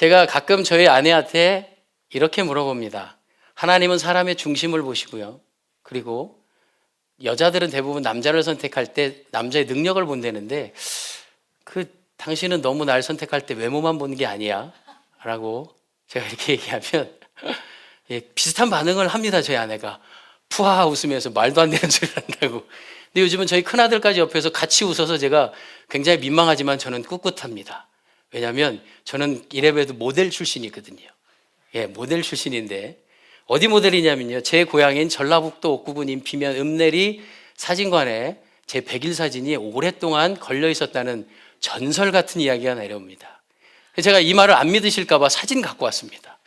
제가 가끔 저희 아내한테 이렇게 물어봅니다. 하나님은 사람의 중심을 보시고요. 그리고 여자들은 대부분 남자를 선택할 때 남자의 능력을 본다는데 당신은 너무 날 선택할 때 외모만 보는 게 아니야 라고 제가 이렇게 얘기하면 비슷한 반응을 합니다. 저희 아내가 푸하 웃으면서 말도 안 되는 소리를 한다고. 근데 요즘은 저희 큰아들까지 옆에서 같이 웃어서 제가 굉장히 민망하지만 저는 꿋꿋합니다. 왜냐하면 저는 이래봬도 모델 출신이거든요. 모델 출신인데 어디 모델이냐면요, 제 고향인 전라북도 옥구군 인피면 읍내리 사진관에 제 100일 사진이 오랫동안 걸려 있었다는 전설 같은 이야기가 내려옵니다. 제가 이 말을 안 믿으실까 봐 사진 갖고 왔습니다.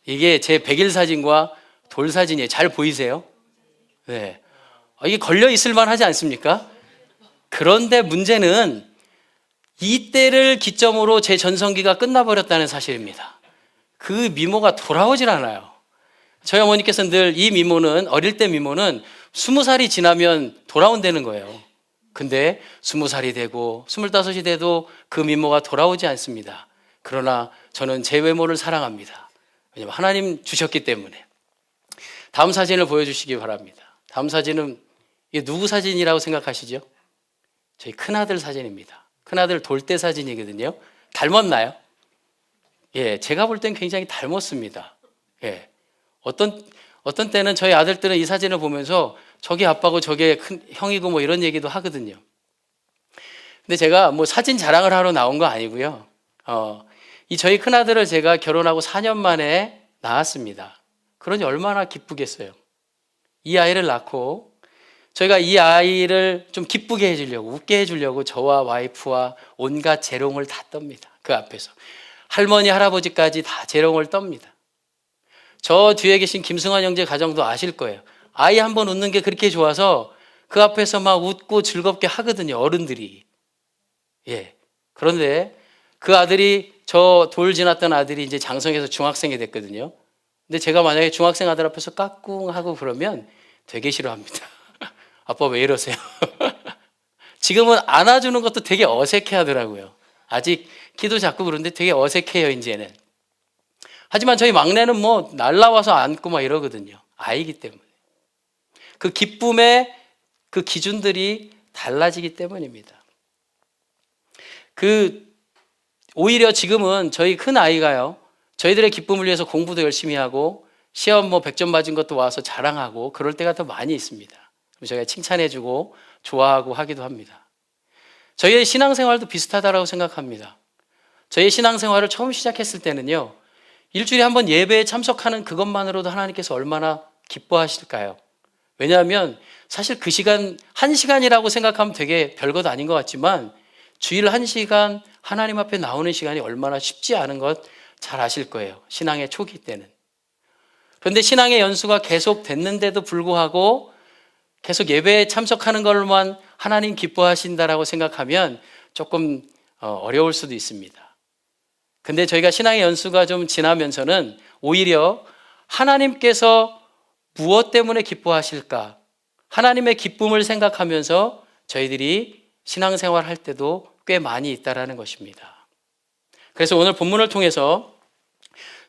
이게 제 100일 사진과 돌 사진이에요. 잘 보이세요? 네. 이게 걸려 있을 만하지 않습니까? 그런데 문제는 이때를 기점으로 제 전성기가 끝나버렸다는 사실입니다. 그 미모가 돌아오질 않아요. 저희 어머니께서는 늘 이 미모는, 어릴 때 미모는 20살이 지나면 돌아온다는 거예요. 근데 20살이 되고 25이 돼도 그 미모가 돌아오지 않습니다. 그러나 저는 제 외모를 사랑합니다. 왜냐하면 하나님 주셨기 때문에. 다음 사진을 보여주시기 바랍니다. 다음 사진은 이게 누구 사진이라고 생각하시죠? 저희 큰아들 사진입니다. 큰아들 돌 때 사진이거든요. 닮았나요? 제가 볼 땐 굉장히 닮았습니다. 어떤 때는 저희 아들들은 이 사진을 보면서 저게 아빠고 저게 큰 형이고 뭐 이런 얘기도 하거든요. 근데 제가 뭐 사진 자랑을 하러 나온 거 아니고요. 이 저희 큰아들을 제가 결혼하고 4년 만에 낳았습니다. 그러니 얼마나 기쁘겠어요. 이 아이를 낳고 저희가 이 아이를 좀 기쁘게 해주려고, 웃게 해주려고 저와 와이프와 온갖 재롱을 다 떱니다. 그 앞에서 할머니 할아버지까지 다 재롱을 떱니다. 저 뒤에 계신 김승환 형제 가정도 아실 거예요. 아이 한번 웃는 게 그렇게 좋아서 그 앞에서 막 웃고 즐겁게 하거든요, 어른들이. 그런데 그 아들이, 저 돌 지났던 아들이 이제 장성해서 중학생이 됐거든요. 근데 제가 만약에 중학생 아들 앞에서 까꿍 하고 그러면 되게 싫어합니다. 아빠 왜 이러세요? 지금은 안아주는 것도 되게 어색해 하더라고요. 아직 키도 작고 그런데 되게 어색해요, 이제는. 하지만 저희 막내는 뭐 날라와서 안고 막 이러거든요. 아이기 때문에. 그 기쁨의 그 기준들이 달라지기 때문입니다. 오히려 지금은 저희 큰 아이가요, 저희들의 기쁨을 위해서 공부도 열심히 하고 시험 100점 맞은 것도 와서 자랑하고 그럴 때가 더 많이 있습니다. 저희가 칭찬해주고 좋아하고 하기도 합니다. 저희의 신앙생활도 비슷하다고 생각합니다. 저희의 신앙생활을 처음 시작했을 때는요, 일주일에 한 번 예배에 참석하는 그것만으로도 하나님께서 얼마나 기뻐하실까요? 왜냐하면 사실 그 시간, 1시간이라고 생각하면 되게 별것 아닌 것 같지만 주일 1시간 하나님 앞에 나오는 시간이 얼마나 쉽지 않은 것 잘 아실 거예요. 신앙의 초기 때는. 그런데 신앙의 연수가 계속 됐는데도 불구하고 계속 예배에 참석하는 걸로만 하나님 기뻐하신다라고 생각하면 조금 어려울 수도 있습니다. 근데 저희가 신앙의 연수가 좀 지나면서는 오히려 하나님께서 무엇 때문에 기뻐하실까? 하나님의 기쁨을 생각하면서 저희들이 신앙생활 할 때도 꽤 많이 있다라는 것입니다. 그래서 오늘 본문을 통해서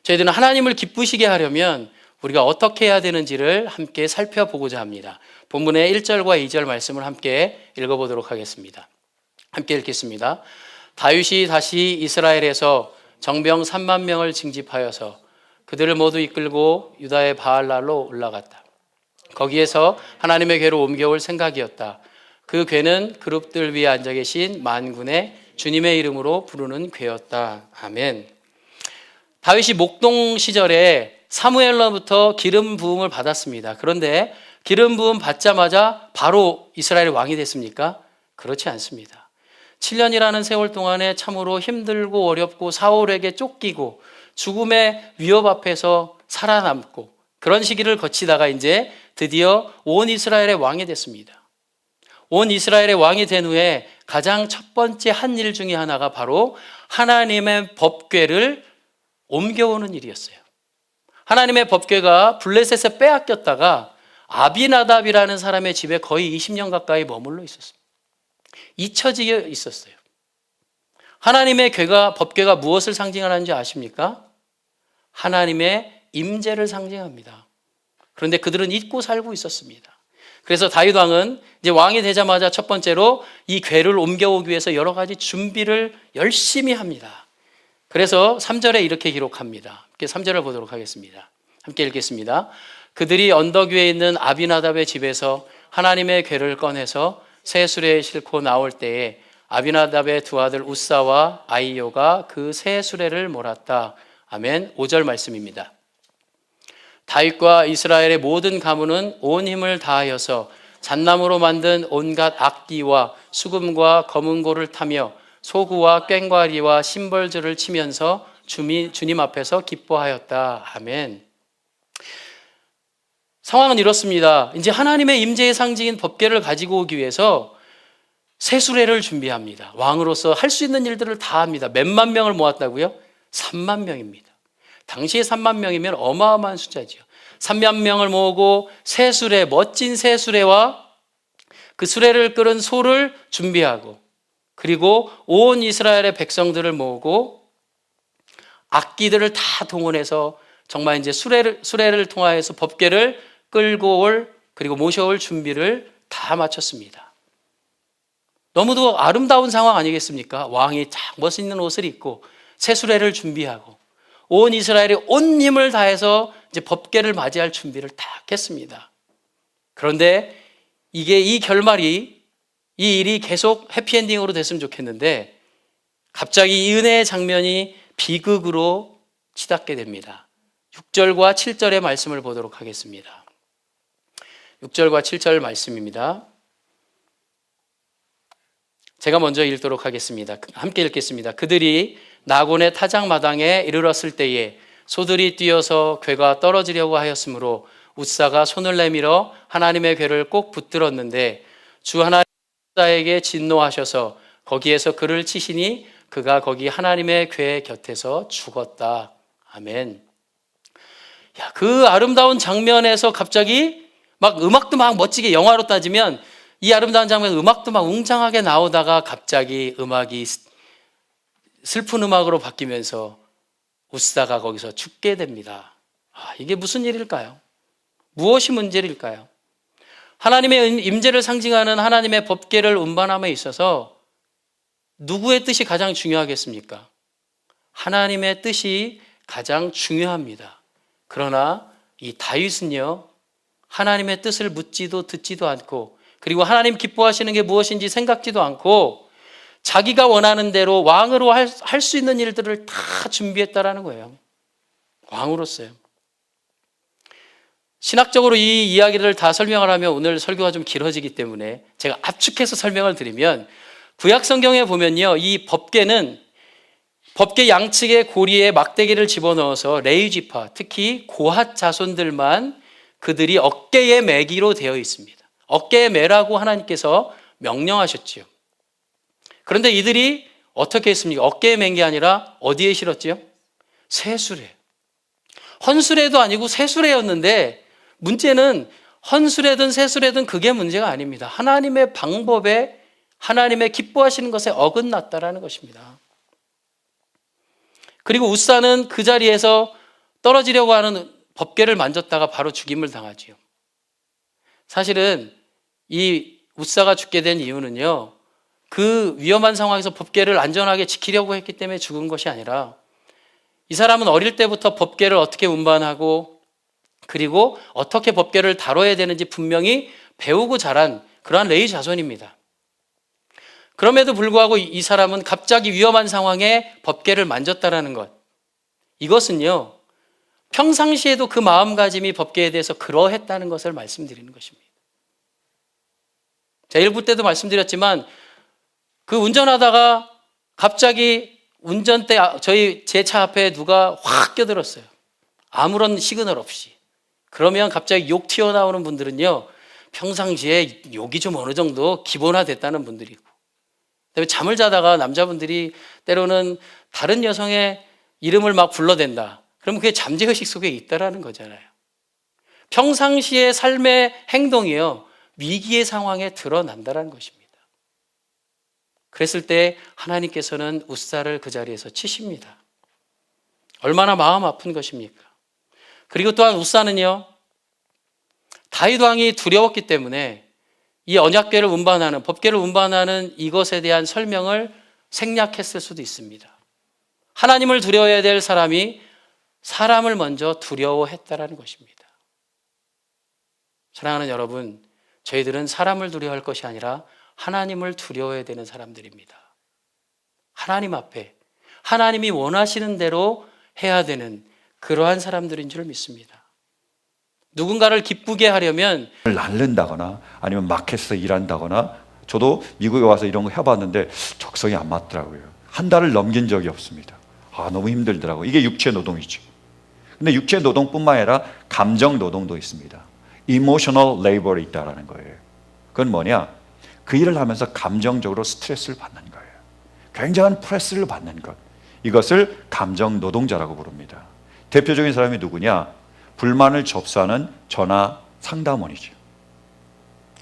저희들은 하나님을 기쁘시게 하려면 우리가 어떻게 해야 되는지를 함께 살펴보고자 합니다. 본문의 1절과 2절 말씀을 함께 읽어보도록 하겠습니다. 함께 읽겠습니다. 다윗이 다시 이스라엘에서 정병 3만 명을 징집하여서 그들을 모두 이끌고 유다의 바알랄로 올라갔다. 거기에서 하나님의 궤로 옮겨올 생각이었다. 그 궤는 그룹들 위에 앉아 계신 만군의 주님의 이름으로 부르는 궤였다. 아멘. 다윗이 목동 시절에 사무엘로부터 기름 부음을 받았습니다. 그런데 기름 부음 받자마자 바로 이스라엘 왕이 됐습니까? 그렇지 않습니다. 7년이라는 세월 동안에 참으로 힘들고 어렵고 사울에게 쫓기고 죽음의 위협 앞에서 살아남고 그런 시기를 거치다가 이제 드디어 온 이스라엘의 왕이 됐습니다. 온 이스라엘의 왕이 된 후에 가장 첫 번째 한 일 중에 하나가 바로 하나님의 법궤를 옮겨오는 일이었어요. 하나님의 법궤가 블레셋에 빼앗겼다가 아비나답이라는 사람의 집에 거의 20년 가까이 머물러 있었어요. 잊혀지게 있었어요. 하나님의 법궤가 무엇을 상징하는지 아십니까? 하나님의 임재를 상징합니다. 그런데 그들은 잊고 살고 있었습니다. 그래서 다윗 왕은 이제 왕이 되자마자 첫 번째로 이 궤를 옮겨오기 위해서 여러 가지 준비를 열심히 합니다. 그래서 3절에 이렇게 기록합니다. 3절을 보도록 하겠습니다. 함께 읽겠습니다. 그들이 언덕 위에 있는 아비나답의 집에서 하나님의 궤를 꺼내서 새 수레에 싣고 나올 때에 아비나답의 두 아들 우사와 아이요가 그 새 수레를 몰았다. 아멘. 5절 말씀입니다. 다윗과 이스라엘의 모든 가문은 온 힘을 다하여서 잣나무로 만든 온갖 악기와 수금과 검은고를 타며 소구와 꽹과리와 심벌들을 치면서 주님 앞에서 기뻐하였다. 아멘. 상황은 이렇습니다. 이제 하나님의 임재의 상징인 법궤를 가지고 오기 위해서 새 수레를 준비합니다. 왕으로서 할 수 있는 일들을 다 합니다. 몇만 명을 모았다고요? 3만 명입니다. 당시에 3만 명이면 어마어마한 숫자죠. 3만 명을 모으고 새 수레, 멋진 새 수레와 그 수레를 끌은 소를 준비하고, 그리고 온 이스라엘의 백성들을 모으고 악기들을 다 동원해서 정말 이제 수레를 통하여서 법궤를 끌고 올, 그리고 모셔올 준비를 다 마쳤습니다. 너무도 아름다운 상황 아니겠습니까? 왕이 딱 멋있는 옷을 입고 새 수레를 준비하고 온 이스라엘이 온 힘을 다해서 이제 법궤를 맞이할 준비를 다 했습니다. 그런데 이 결말이, 이 일이 계속 해피엔딩으로 됐으면 좋겠는데 갑자기 이 은혜의 장면이 비극으로 치닫게 됩니다. 6절과 7절의 말씀을 보도록 하겠습니다. 6절과 7절 말씀입니다. 제가 먼저 읽도록 하겠습니다. 함께 읽겠습니다. 그들이 나곤의 타작마당에 이르렀을 때에 소들이 뛰어서 궤가 떨어지려고 하였으므로 우사가 손을 내밀어 하나님의 궤를 꼭 붙들었는데 주 하나님 우사에게 진노하셔서 거기에서 그를 치시니 그가 거기 하나님의 궤 곁에서 죽었다. 아멘. 야, 그 아름다운 장면에서 갑자기 막 음악도 막 멋지게, 영화로 따지면 이 아름다운 장면 음악도 막 웅장하게 나오다가 갑자기 음악이 슬픈 음악으로 바뀌면서 우사가 거기서 죽게 됩니다. 이게 무슨 일일까요? 무엇이 문제일까요? 하나님의 임재를 상징하는 하나님의 법궤를 운반함에 있어서 누구의 뜻이 가장 중요하겠습니까? 하나님의 뜻이 가장 중요합니다. 그러나 이 다윗은요, 하나님의 뜻을 묻지도 듣지도 않고, 그리고 하나님 기뻐하시는 게 무엇인지 생각지도 않고 자기가 원하는 대로 왕으로 할 수 있는 일들을 다 준비했다라는 거예요. 왕으로서요. 신학적으로 이 이야기를 다 설명을 하면 오늘 설교가 좀 길어지기 때문에 제가 압축해서 설명을 드리면, 구약 성경에 보면요, 이 법궤는 법궤 양측의 고리에 막대기를 집어넣어서 레위 지파, 특히 고핫 자손들만 그들이 어깨에 매기로 되어 있습니다. 어깨에 매라고 하나님께서 명령하셨지요. 그런데 이들이 어떻게 했습니까? 어깨에 맨 게 아니라 어디에 실었지요? 새수레. 헌수레도 아니고 새수레였는데 문제는 헌수레든 새수레든 그게 문제가 아닙니다. 하나님의 방법에, 하나님의 기뻐하시는 것에 어긋났다라는 것입니다. 그리고 우사는 그 자리에서 떨어지려고 하는 법궤를 만졌다가 바로 죽임을 당하지요. 사실은 이 우사가 죽게 된 이유는요, 그 위험한 상황에서 법궤를 안전하게 지키려고 했기 때문에 죽은 것이 아니라, 이 사람은 어릴 때부터 법궤를 어떻게 운반하고 그리고 어떻게 법궤를 다뤄야 되는지 분명히 배우고 자란 그러한 레위 자손입니다. 그럼에도 불구하고 이 사람은 갑자기 위험한 상황에 법궤를 만졌다라는 것, 이것은요, 평상시에도 그 마음가짐이 법궤에 대해서 그러했다는 것을 말씀드리는 것입니다. 제가 1부 때도 말씀드렸지만 그 운전하다가 갑자기 운전대 제 차 앞에 누가 확 껴들었어요. 아무런 시그널 없이. 그러면 갑자기 욕 튀어나오는 분들은요, 평상시에 욕이 좀 어느 정도 기본화됐다는 분들이고, 그다음에 잠을 자다가 남자분들이 때로는 다른 여성의 이름을 막 불러댄다. 그러면 그게 잠재의식 속에 있다라는 거잖아요. 평상시의 삶의 행동이요, 위기의 상황에 드러난다는 것입니다. 그랬을 때 하나님께서는 웃사를 그 자리에서 치십니다. 얼마나 마음 아픈 것입니까? 그리고 또한 웃사는요, 다윗 왕이 두려웠기 때문에 이 언약궤를 운반하는, 법궤를 운반하는 이것에 대한 설명을 생략했을 수도 있습니다. 하나님을 두려워해야 될 사람이 사람을 먼저 두려워했다라는 것입니다. 사랑하는 여러분, 저희들은 사람을 두려워할 것이 아니라 하나님을 두려워해야 되는 사람들입니다. 하나님 앞에 하나님이 원하시는 대로 해야 되는 그러한 사람들인 줄 믿습니다. 누군가를 기쁘게 하려면 날른다거나 아니면 마켓에서 일한다거나, 저도 미국에 와서 이런 거 해봤는데 적성이 안 맞더라고요. 한 달을 넘긴 적이 없습니다. 너무 힘들더라고요. 이게 육체 노동이죠. 근데 육체 노동뿐만 아니라 감정 노동도 있습니다. Emotional labor이 있다는 거예요. 그건 뭐냐? 그 일을 하면서 감정적으로 스트레스를 받는 거예요. 굉장한 프레스를 받는 것. 이것을 감정 노동자라고 부릅니다. 대표적인 사람이 누구냐? 불만을 접수하는 전화 상담원이죠.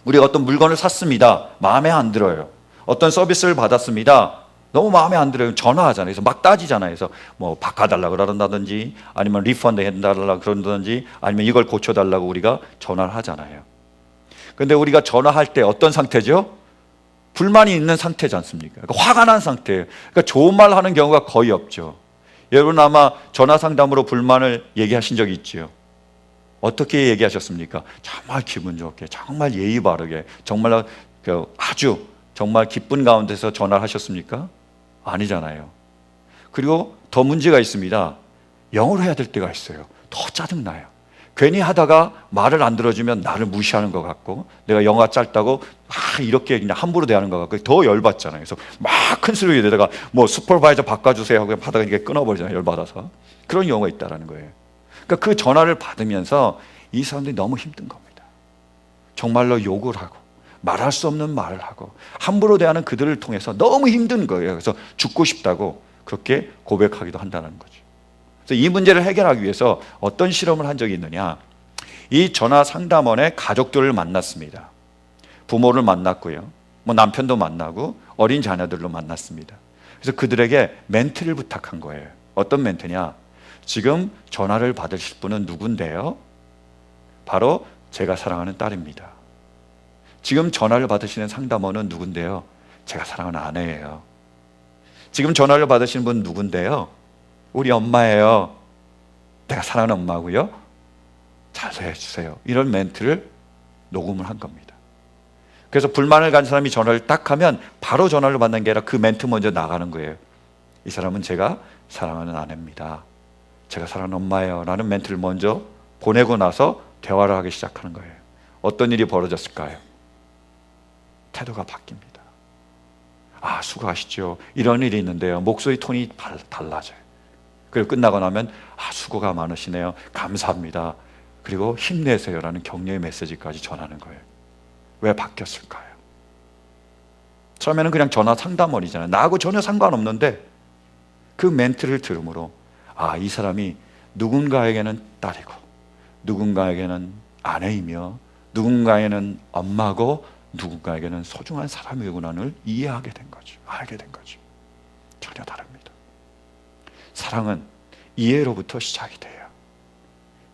우리가 어떤 물건을 샀습니다. 마음에 안 들어요. 어떤 서비스를 받았습니다. 너무 마음에 안 들어요. 전화하잖아요. 그래서 막 따지잖아요. 그래서 뭐 바꿔달라고 그런다든지, 아니면 리펀드 해달라고 그런다든지, 아니면 이걸 고쳐달라고 우리가 전화를 하잖아요. 근데 우리가 전화할 때 어떤 상태죠? 불만이 있는 상태지 않습니까? 그러니까 화가 난 상태예요. 그러니까 좋은 말 하는 경우가 거의 없죠. 여러분 아마 전화 상담으로 불만을 얘기하신 적이 있죠. 어떻게 얘기하셨습니까? 정말 기분 좋게, 정말 예의 바르게, 정말 아주 정말 기쁜 가운데서 전화를 하셨습니까? 아니잖아요. 그리고 더 문제가 있습니다. 영어로 해야 될 때가 있어요. 더 짜증나요. 괜히 하다가 말을 안 들어주면 나를 무시하는 것 같고, 내가 영어가 짧다고 이렇게 그냥 함부로 대하는 것 같고 더 열받잖아요. 그래서 막 큰 소리에 내다가 뭐 슈퍼바이저 바꿔주세요 하고 하다가 이게 끊어버리잖아요. 열받아서. 그런 경우가 있다는 거예요. 그러니까 그 전화를 받으면서 이 사람들이 너무 힘든 겁니다. 정말로 욕을 하고 말할 수 없는 말을 하고 함부로 대하는 그들을 통해서 너무 힘든 거예요. 그래서 죽고 싶다고 그렇게 고백하기도 한다는 거죠. 그래서 이 문제를 해결하기 위해서 어떤 실험을 한 적이 있느냐? 이 전화 상담원의 가족들을 만났습니다. 부모를 만났고요, 뭐 남편도 만나고 어린 자녀들로 만났습니다. 그래서 그들에게 멘트를 부탁한 거예요. 어떤 멘트냐? 지금 전화를 받으실 분은 누군데요? 바로 제가 사랑하는 딸입니다. 지금 전화를 받으시는 상담원은 누군데요? 제가 사랑하는 아내예요. 지금 전화를 받으시는 분은 누군데요? 우리 엄마예요. 내가 사랑하는 엄마고요. 잘 해주세요. 이런 멘트를 녹음을 한 겁니다. 그래서 불만을 가진 사람이 전화를 딱 하면 바로 전화를 받는 게 아니라 그 멘트 먼저 나가는 거예요. 이 사람은 제가 사랑하는 아내입니다. 제가 사랑하는 엄마예요. 라는 멘트를 먼저 보내고 나서 대화를 하기 시작하는 거예요. 어떤 일이 벌어졌을까요? 태도가 바뀝니다. 수고하시죠. 이런 일이 있는데요. 목소리 톤이 달라져요. 그리고 끝나고 나면 수고가 많으시네요. 감사합니다. 그리고 힘내세요라는 격려의 메시지까지 전하는 거예요. 왜 바뀌었을까요? 처음에는 그냥 전화 상담원이잖아요. 나하고 전혀 상관없는데 그 멘트를 들음으로 이 사람이 누군가에게는 딸이고 누군가에게는 아내이며 누군가에게는 엄마고 누군가에게는 소중한 사람이구나를 이해하게 된 거죠. 알게 된 거죠. 전혀 다릅니다. 사랑은 이해로부터 시작이 돼요.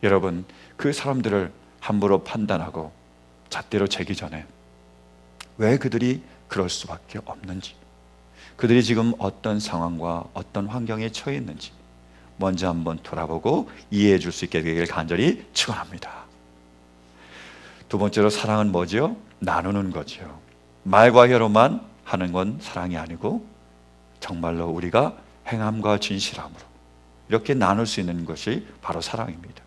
여러분, 그 사람들을 함부로 판단하고 잣대로 재기 전에 왜 그들이 그럴 수밖에 없는지, 그들이 지금 어떤 상황과 어떤 환경에 처해 있는지 먼저 한번 돌아보고 이해해 줄 수 있게 되기를 간절히 축원합니다. 두 번째로 사랑은 뭐죠? 나누는 거죠. 말과 혀로만 하는 건 사랑이 아니고 정말로 우리가 행함과 진실함으로 이렇게 나눌 수 있는 것이 바로 사랑입니다.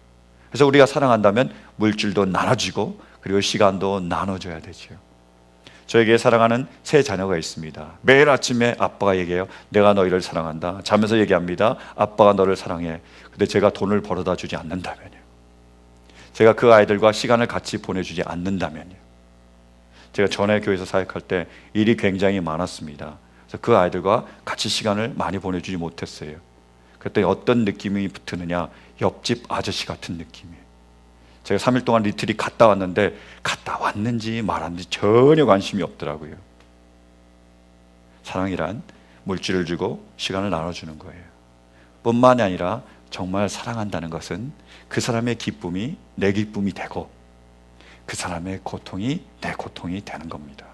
그래서 우리가 사랑한다면 물질도 나눠주고 그리고 시간도 나눠줘야 되죠. 저에게 사랑하는 세 자녀가 있습니다. 매일 아침에 아빠가 얘기해요. 내가 너희를 사랑한다. 자면서 얘기합니다. 아빠가 너를 사랑해. 근데 제가 돈을 벌어다 주지 않는다면요, 제가 그 아이들과 시간을 같이 보내주지 않는다면요, 제가 전에 교회에서 사역할 때 일이 굉장히 많았습니다. 그래서 그 아이들과 같이 시간을 많이 보내주지 못했어요. 그때 어떤 느낌이 붙느냐? 옆집 아저씨 같은 느낌이에요. 제가 3일 동안 리트릿 갔다 왔는데 갔다 왔는지 말았는지 전혀 관심이 없더라고요. 사랑이란 물질을 주고 시간을 나눠주는 거예요. 뿐만이 아니라 정말 사랑한다는 것은 그 사람의 기쁨이 내 기쁨이 되고 그 사람의 고통이 내 고통이 되는 겁니다.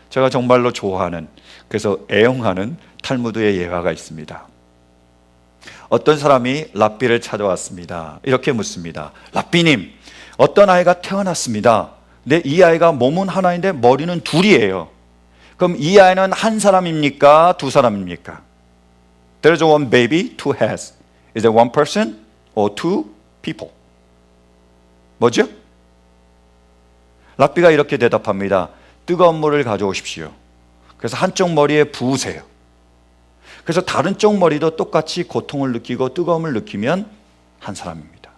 제가 정말로 좋아하는, 그래서 애용하는 탈무드의 예화가 있습니다. 어떤 사람이 랍비를 찾아왔습니다. 이렇게 묻습니다. 랍비님, 어떤 아이가 태어났습니다. 근데 이 아이가 몸은 하나인데 머리는 둘이에요. 그럼 이 아이는 한 사람입니까? 두 사람입니까? There is one baby, two heads. Is it one person or two people? 뭐죠? 랍비가 이렇게 대답합니다. 뜨거운 물을 가져오십시오. 그래서 한쪽 머리에 부으세요. 그래서 다른 쪽 머리도 똑같이 고통을 느끼고 뜨거움을 느끼면 한 사람입니다.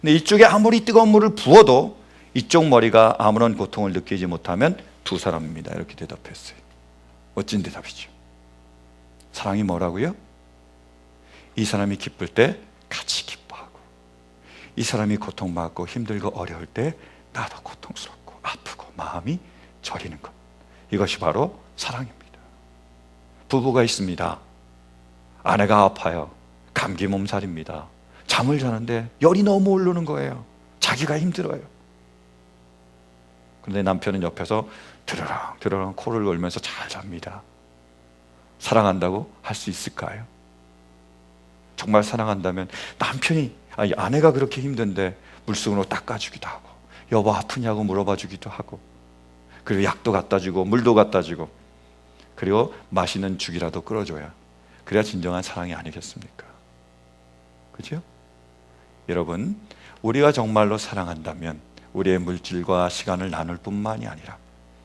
근데 이쪽에 아무리 뜨거운 물을 부어도 이쪽 머리가 아무런 고통을 느끼지 못하면 두 사람입니다. 이렇게 대답했어요. 멋진 대답이죠. 사랑이 뭐라고요? 이 사람이 기쁠 때 같이 기뻐하고, 이 사람이 고통받고 힘들고 어려울 때 나도 고통스럽고 아프고 마음이 저리는 것. 이것이 바로 사랑입니다. 부부가 있습니다. 아내가 아파요. 감기 몸살입니다. 잠을 자는데 열이 너무 오르는 거예요. 자기가 힘들어요. 그런데 남편은 옆에서 드르렁 드르렁 코를 골면서 잘 잡니다. 사랑한다고 할 수 있을까요? 정말 사랑한다면 남편이, 아내가 그렇게 힘든데 물속으로 닦아주기도 하고, 여보 아프냐고 물어봐 주기도 하고, 그리고 약도 갖다 주고 물도 갖다 주고, 그리고 맛있는 죽이라도 끓여줘야, 그래야 진정한 사랑이 아니겠습니까? 그죠? 여러분, 우리가 정말로 사랑한다면 우리의 물질과 시간을 나눌 뿐만이 아니라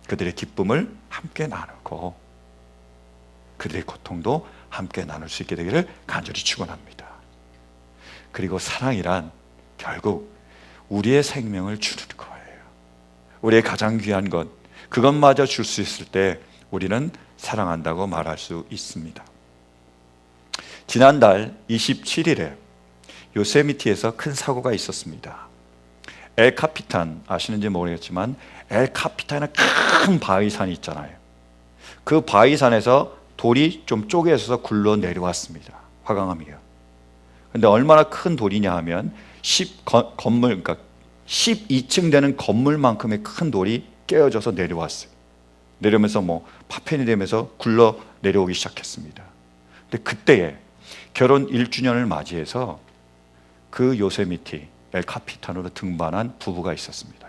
그들의 기쁨을 함께 나누고 그들의 고통도 함께 나눌 수 있게 되기를 간절히 축원합니다. 그리고 사랑이란 결국 우리의 생명을 주는 거예요. 우리의 가장 귀한 것, 그것마저 줄 수 있을 때 우리는 사랑한다고 말할 수 있습니다. 지난달 27일에 요세미티에서 큰 사고가 있었습니다. 엘 카피탄 아시는지 모르겠지만 엘 카피탄은 큰 바위산이 있잖아요. 그 바위산에서 돌이 좀 쪼개져서 굴러 내려왔습니다. 화강암이요. 근데 얼마나 큰 돌이냐 하면 12층 되는 건물만큼의 큰 돌이 깨어져서 내려왔어요. 내려오면서 파편이 되면서 굴러 내려오기 시작했습니다. 근데 그때에 결혼 1주년을 맞이해서 그 요세미티 엘 카피탄으로 등반한 부부가 있었습니다.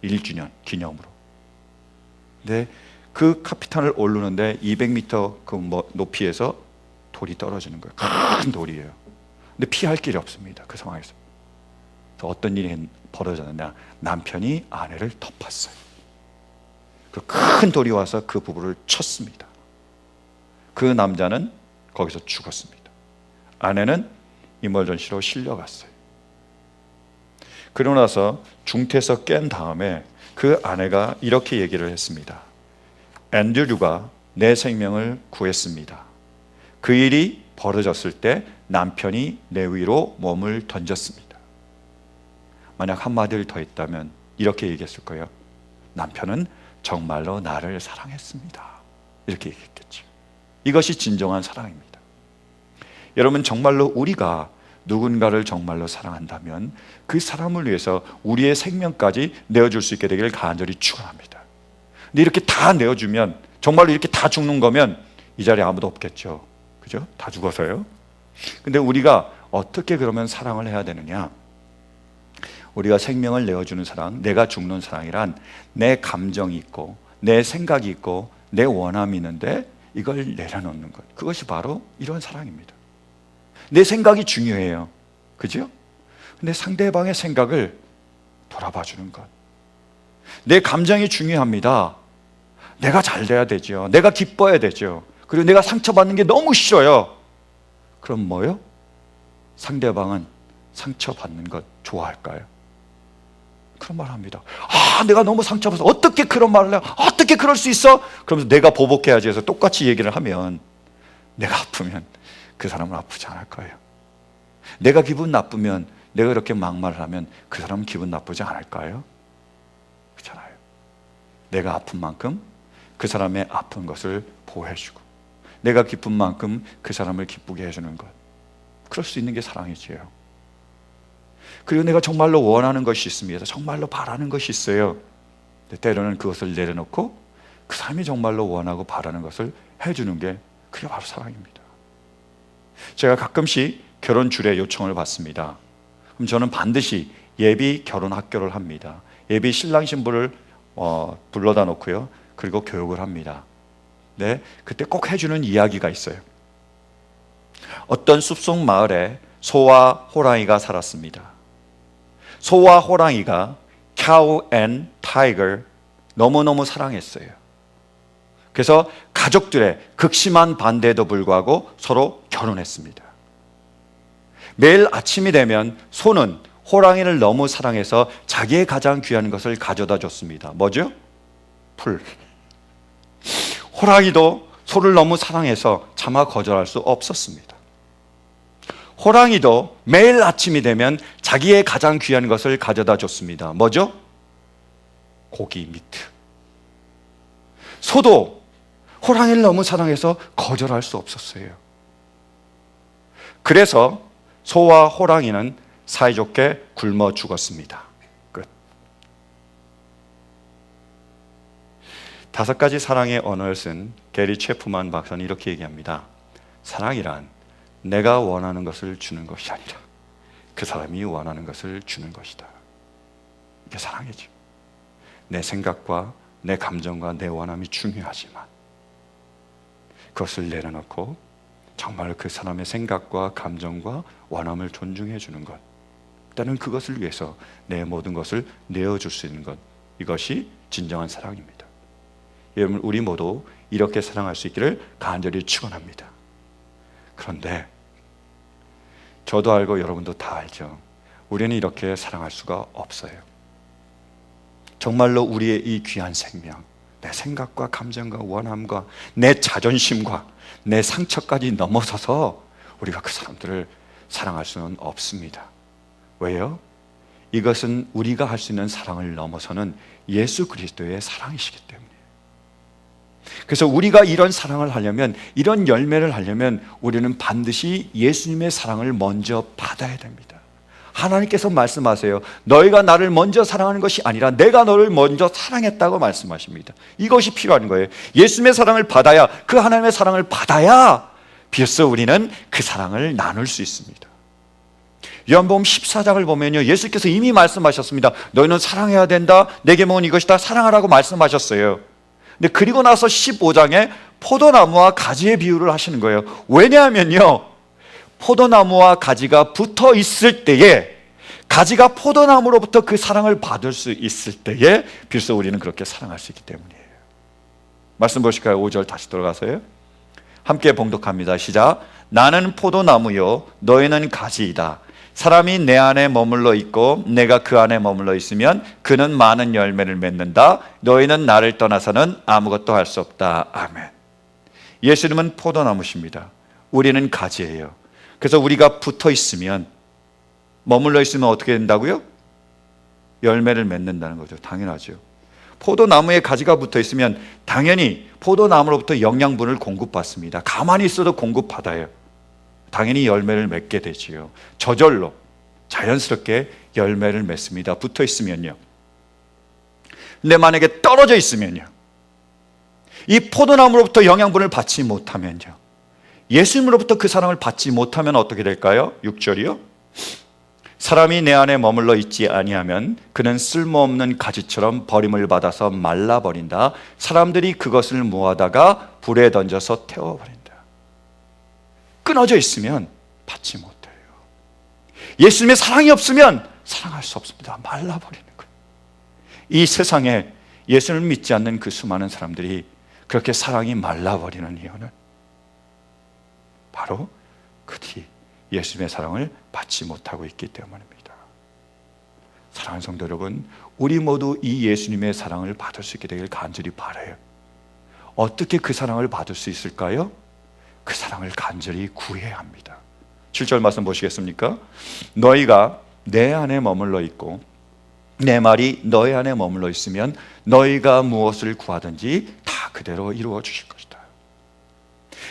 1주년 기념으로. 근데 그 카피탄을 오르는데 200m 높이에서 돌이 떨어지는 거예요. 큰 돌이에요. 근데 피할 길이 없습니다. 그 상황에서. 그래서 어떤 일이 벌어졌느냐, 남편이 아내를 덮었어요. 그 큰 돌이 와서 그 부부를 쳤습니다. 그 남자는 거기서 죽었습니다. 아내는 이멀전시로 실려갔어요. 그러고 나서 중태에서 깬 다음에 그 아내가 이렇게 얘기를 했습니다. 앤드류가 내 생명을 구했습니다. 그 일이 벌어졌을 때 남편이 내 위로 몸을 던졌습니다. 만약 한마디를 더 했다면 이렇게 얘기했을 거예요. 남편은 정말로 나를 사랑했습니다. 이렇게 얘기했겠죠. 이것이 진정한 사랑입니다. 여러분, 정말로 우리가 누군가를 정말로 사랑한다면 그 사람을 위해서 우리의 생명까지 내어줄 수 있게 되기를 간절히 축원합니다. 근데 이렇게 다 내어주면, 정말로 이렇게 다 죽는 거면 이 자리에 아무도 없겠죠. 그죠? 다 죽어서요. 근데 우리가 어떻게 그러면 사랑을 해야 되느냐? 우리가 생명을 내어주는 사랑, 내가 죽는 사랑이란 내 감정이 있고 내 생각이 있고 내 원함이 있는데 이걸 내려놓는 것, 그것이 바로 이런 사랑입니다. 내 생각이 중요해요. 그죠? 근데 상대방의 생각을 돌아봐 주는 것. 내 감정이 중요합니다. 내가 잘 돼야 되죠. 내가 기뻐야 되죠. 그리고 내가 상처받는 게 너무 싫어요. 그럼 뭐요? 상대방은 상처받는 것 좋아할까요? 그런 말 합니다. 내가 너무 상처받아서 어떻게 그런 말을 해? 어떻게 그럴 수 있어? 그러면서 내가 보복해야지 해서 똑같이 얘기를 하면, 내가 아프면 그 사람은 아프지 않을 거예요. 내가 기분 나쁘면, 내가 이렇게 막말을 하면 그 사람은 기분 나쁘지 않을까요? 그렇잖아요. 내가 아픈 만큼 그 사람의 아픈 것을 보호해주고 내가 기쁜 만큼 그 사람을 기쁘게 해주는 것, 그럴 수 있는 게 사랑이지요. 그리고 내가 정말로 원하는 것이 있습니다. 정말로 바라는 것이 있어요. 때로는 그것을 내려놓고 그 사람이 정말로 원하고 바라는 것을 해주는 게 그게 바로 사랑입니다. 제가 가끔씩 결혼 주례 요청을 받습니다. 그럼 저는 반드시 예비 결혼 학교를 합니다. 예비 신랑 신부를 불러다 놓고요. 그리고 교육을 합니다. 네, 그때 꼭 해주는 이야기가 있어요. 어떤 숲속 마을에 소와 호랑이가 살았습니다. 소와 호랑이가 cow and tiger 너무너무 사랑했어요. 그래서 가족들의 극심한 반대에도 불구하고 서로 결혼했습니다. 매일 아침이 되면 소는 호랑이를 너무 사랑해서 자기의 가장 귀한 것을 가져다 줬습니다. 뭐죠? 풀. 호랑이도 소를 너무 사랑해서 차마 거절할 수 없었습니다. 호랑이도 매일 아침이 되면 자기의 가장 귀한 것을 가져다 줬습니다. 뭐죠? 고기, 미트. 소도 호랑이를 너무 사랑해서 거절할 수 없었어요. 그래서 소와 호랑이는 사이좋게 굶어 죽었습니다. 끝. 5가지 사랑의 언어를 쓴 게리 체프만 박사는 이렇게 얘기합니다. 사랑이란 내가 원하는 것을 주는 것이 아니라 그 사람이 원하는 것을 주는 것이다. 이게 사랑이죠. 내 생각과 내 감정과 내 원함이 중요하지만 그것을 내려놓고 정말 그 사람의 생각과 감정과 원함을 존중해 주는 것, 나는 그것을 위해서 내 모든 것을 내어줄 수 있는 것, 이것이 진정한 사랑입니다. 여러분, 우리 모두 이렇게 사랑할 수 있기를 간절히 축원합니다. 그런데 저도 알고 여러분도 다 알죠. 우리는 이렇게 사랑할 수가 없어요. 정말로 우리의 이 귀한 생명, 내 생각과 감정과 원함과 내 자존심과 내 상처까지 넘어서서 우리가 그 사람들을 사랑할 수는 없습니다. 왜요? 이것은 우리가 할 수 있는 사랑을 넘어서는 예수 그리스도의 사랑이시기 때문이에요. 그래서 우리가 이런 사랑을 하려면, 이런 열매를 하려면 우리는 반드시 예수님의 사랑을 먼저 받아야 됩니다. 하나님께서 말씀하세요. 너희가 나를 먼저 사랑하는 것이 아니라 내가 너를 먼저 사랑했다고 말씀하십니다. 이것이 필요한 거예요. 예수님의 사랑을 받아야, 그 하나님의 사랑을 받아야 비로소 우리는 그 사랑을 나눌 수 있습니다. 요한복음 14장을 보면요, 예수께서 이미 말씀하셨습니다. 너희는 사랑해야 된다. 내 계명은 이것이다. 사랑하라고 말씀하셨어요. 근데 그리고 나서 15장에 포도나무와 가지의 비유를 하시는 거예요. 왜냐하면요, 포도나무와 가지가 붙어 있을 때에, 가지가 포도나무로부터 그 사랑을 받을 수 있을 때에 비로소 우리는 그렇게 사랑할 수 있기 때문이에요. 말씀 보실까요? 5절 다시 돌아가서요. 함께 봉독합니다. 시작. 나는 포도나무요 너희는 가지이다. 사람이 내 안에 머물러 있고 내가 그 안에 머물러 있으면 그는 많은 열매를 맺는다. 너희는 나를 떠나서는 아무것도 할 수 없다. 아멘. 예수님은 포도나무십니다. 우리는 가지예요. 그래서 우리가 붙어 있으면, 머물러 있으면 어떻게 된다고요? 열매를 맺는다는 거죠. 당연하죠. 포도나무에 가지가 붙어 있으면 당연히 포도나무로부터 영양분을 공급받습니다. 가만히 있어도 공급받아요. 당연히 열매를 맺게 되지요. 저절로 자연스럽게 열매를 맺습니다. 붙어 있으면요. 근데 만약에 떨어져 있으면요, 이 포도나무로부터 영양분을 받지 못하면요, 예수님으로부터 그 사랑을 받지 못하면 어떻게 될까요? 6절이요. 사람이 내 안에 머물러 있지 아니하면 그는 쓸모없는 가지처럼 버림을 받아서 말라버린다. 사람들이 그것을 모아다가 불에 던져서 태워버린다. 끊어져 있으면 받지 못해요. 예수님의 사랑이 없으면 사랑할 수 없습니다. 말라버리는 거예요. 이 세상에 예수님을 믿지 않는 그 수많은 사람들이 그렇게 사랑이 말라버리는 이유는 바로 그들이 예수님의 사랑을 받지 못하고 있기 때문입니다. 사랑하는 성도 여러분, 우리 모두 이 예수님의 사랑을 받을 수 있게 되길 간절히 바라요. 어떻게 그 사랑을 받을 수 있을까요? 그 사랑을 간절히 구해야 합니다. 7절 말씀 보시겠습니까? 너희가 내 안에 머물러 있고 내 말이 너희 안에 머물러 있으면 너희가 무엇을 구하든지 다 그대로 이루어 주실 것이다.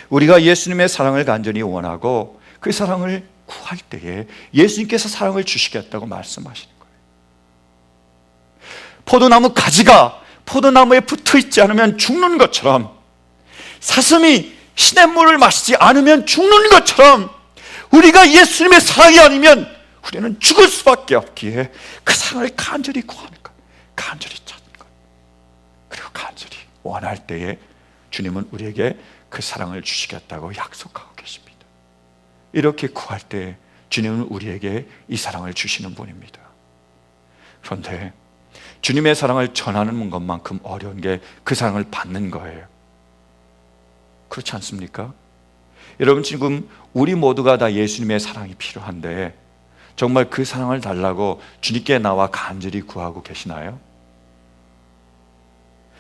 우리가 예수님의 사랑을 간절히 원하고 그 사랑을 구할 때에 예수님께서 사랑을 주시겠다고 말씀하시는 거예요. 포도나무 가지가 포도나무에 붙어 있지 않으면 죽는 것처럼, 사슴이 시냇물을 마시지 않으면 죽는 것처럼, 우리가 예수님의 사랑이 아니면 우리는 죽을 수밖에 없기에 그 사랑을 간절히 구하는 것, 간절히 찾는 것, 그리고 간절히 원할 때에 주님은 우리에게 그 사랑을 주시겠다고 약속하고 계십니다. 이렇게 구할 때 주님은 우리에게 이 사랑을 주시는 분입니다. 그런데 주님의 사랑을 전하는 것만큼 어려운 게 그 사랑을 받는 거예요. 그렇지 않습니까? 여러분, 지금 우리 모두가 다 예수님의 사랑이 필요한데 정말 그 사랑을 달라고 주님께 나와 간절히 구하고 계시나요?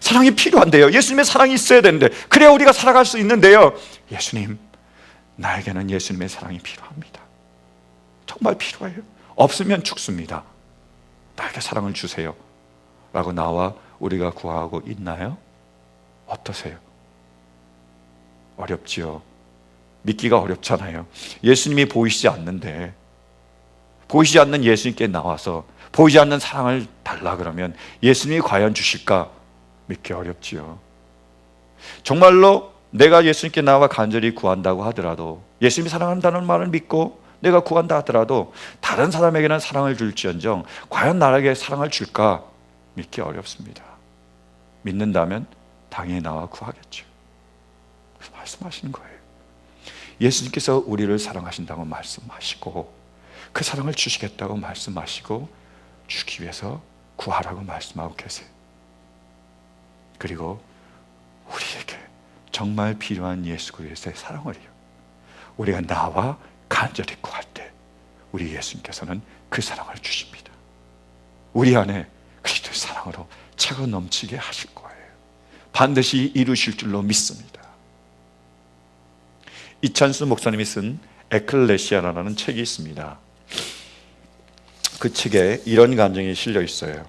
사랑이 필요한데요. 예수님의 사랑이 있어야 되는데, 그래야 우리가 살아갈 수 있는데요. 예수님, 나에게는 예수님의 사랑이 필요합니다. 정말 필요해요. 없으면 죽습니다. 나에게 사랑을 주세요 라고 나와 우리가 구하고 있나요? 어떠세요? 어렵지요. 믿기가 어렵잖아요. 예수님이 보이시지 않는데, 보이지 않는 예수님께 나와서 보이지 않는 사랑을 달라 그러면 예수님이 과연 주실까? 믿기 어렵지요. 정말로 내가 예수님께 나와 간절히 구한다고 하더라도, 예수님이 사랑한다는 말을 믿고 내가 구한다 하더라도 다른 사람에게는 사랑을 줄지언정 과연 나에게 사랑을 줄까? 믿기 어렵습니다. 믿는다면 당연히 나와 구하겠죠. 그래서 말씀하시는 거예요. 예수님께서 우리를 사랑하신다고 말씀하시고 그 사랑을 주시겠다고 말씀하시고 주기 위해서 구하라고 말씀하고 계세요. 그리고 우리에게 정말 필요한 예수 그리스도의 사랑을요, 우리가 나와 간절히 구할 때 우리 예수님께서는 그 사랑을 주십니다. 우리 안에 그리스도의 사랑으로 차고 넘치게 하실 거예요. 반드시 이루실 줄로 믿습니다. 이찬수 목사님이 쓴 에클레시아라는 책이 있습니다. 그 책에 이런 간증이 실려 있어요.